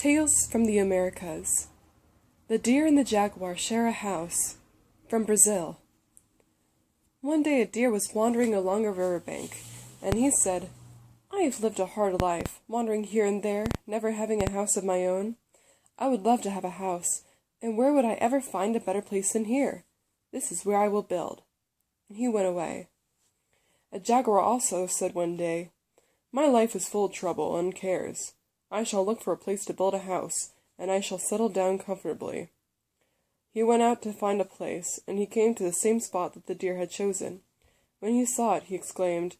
Tales from the Americas. The Deer and the Jaguar Share a House. From Brazil. One day a deer was wandering along a riverbank, and he said, "I have lived a hard life, wandering here and there, never having a house of my own. I would love to have a house, and where would I ever find a better place than here? This is where I will build." And he went away. A jaguar also said one day, "My life is full of trouble and cares. I shall look for a place to build a house, and I shall settle down comfortably." He went out to find a place, and he came to the same spot that the deer had chosen. When he saw it, he exclaimed,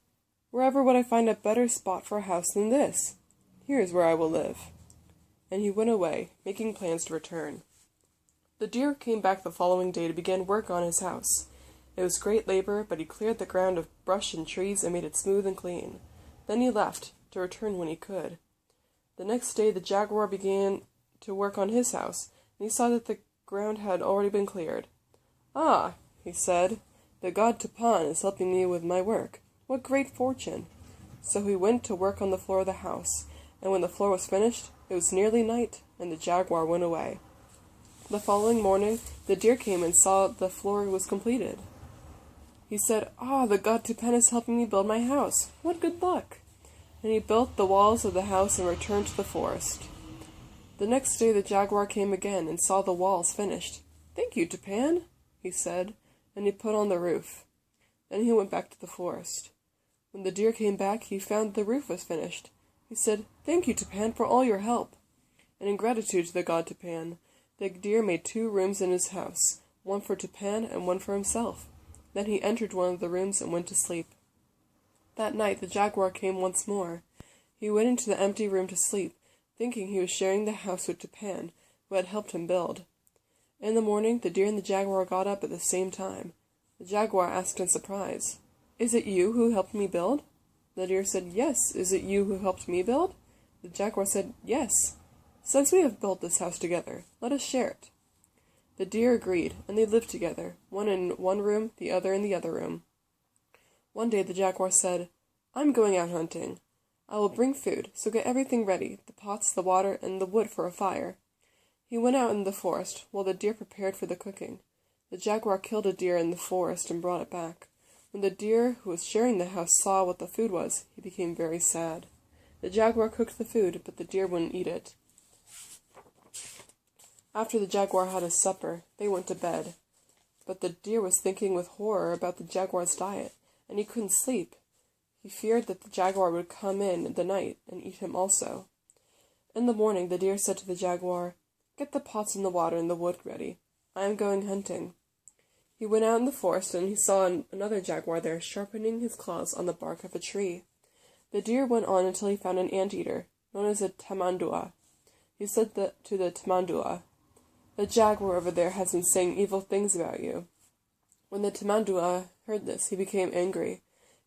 "Wherever would I find a better spot for a house than this? Here is where I will live." And he went away, making plans to return. The deer came back the following day to begin work on his house. It was great labor, but he cleared the ground of brush and trees and made it smooth and clean. Then he left, to return when he could. The next day the jaguar began to work on his house, and he saw that the ground had already been cleared. "Ah," he said, "the god Tupan is helping me with my work. What great fortune!" So he went to work on the floor of the house, and when the floor was finished, it was nearly night, and the jaguar went away. The following morning the deer came and saw the floor was completed. He said, "Ah, the god Tupan is helping me build my house. What good luck!" And he built the walls of the house and returned to the forest. The next day the jaguar came again and saw the walls finished. "Thank you, Tupan," he said, and he put on the roof. Then he went back to the forest. When the deer came back, he found the roof was finished. He said, "Thank you, Tupan, for all your help." And in gratitude to the god Tupan, the deer made 2 rooms in his house, one for Tupan and one for himself. Then he entered one of the rooms and went to sleep. That night the jaguar came once more. He went into the empty room to sleep, thinking he was sharing the house with Tupan, who had helped him build. In the morning the deer and the jaguar got up at the same time. The jaguar asked in surprise, "Is it you who helped me build?" The deer said, "Yes." "Is it you who helped me build?" The jaguar said, "Yes. Since we have built this house together, let us share it." The deer agreed, and they lived together, one in one room, the other in the other room. One day the jaguar said, "I'm going out hunting. I will bring food, so get everything ready, the pots, the water, and the wood for a fire." He went out in the forest, while the deer prepared for the cooking. The jaguar killed a deer in the forest and brought it back. When the deer who was sharing the house saw what the food was, he became very sad. The jaguar cooked the food, but the deer wouldn't eat it. After the jaguar had his supper, they went to bed. But the deer was thinking with horror about the jaguar's diet, and he couldn't sleep. He feared that the jaguar would come in the night and eat him also. In the morning the deer said to the jaguar, "Get the pots and the water and the wood ready. I am going hunting." He went out in the forest, and he saw another jaguar there sharpening his claws on the bark of a tree. The deer went on until he found an anteater, known as a tamandua. He said to the tamandua, "The jaguar over there has been saying evil things about you." When the tamandua heard this, he became angry.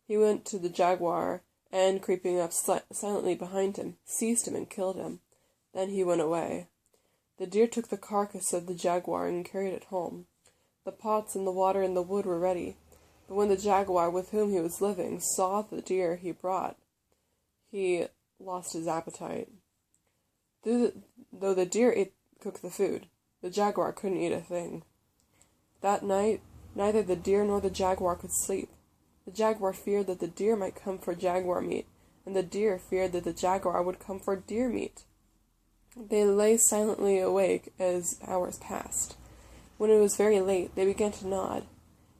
He went to the jaguar, and, creeping up silently behind him, seized him and killed him. Then he went away. The deer took the carcass of the jaguar and carried it home. The pots and the water and the wood were ready, but when the jaguar with whom he was living saw the deer he brought, he lost his appetite. Though the deer cooked the food, the jaguar couldn't eat a thing. That night, neither the deer nor the jaguar could sleep. The jaguar feared that the deer might come for jaguar meat, and the deer feared that the jaguar would come for deer meat. They lay silently awake as hours passed. When it was very late, they began to nod.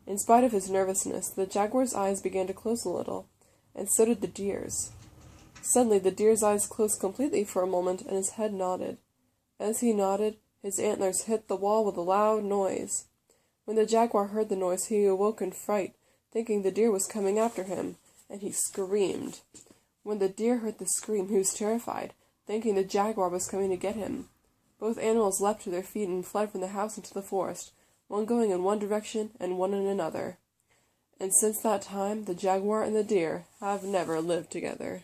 In spite of his nervousness, the jaguar's eyes began to close a little, and so did the deer's. Suddenly the deer's eyes closed completely for a moment, and his head nodded. As he nodded, his antlers hit the wall with a loud noise. When the jaguar heard the noise, he awoke in fright, thinking the deer was coming after him, and he screamed. When the deer heard the scream, he was terrified, thinking the jaguar was coming to get him. Both animals leapt to their feet and fled from the house into the forest, one going in one direction and one in another. And since that time, the jaguar and the deer have never lived together.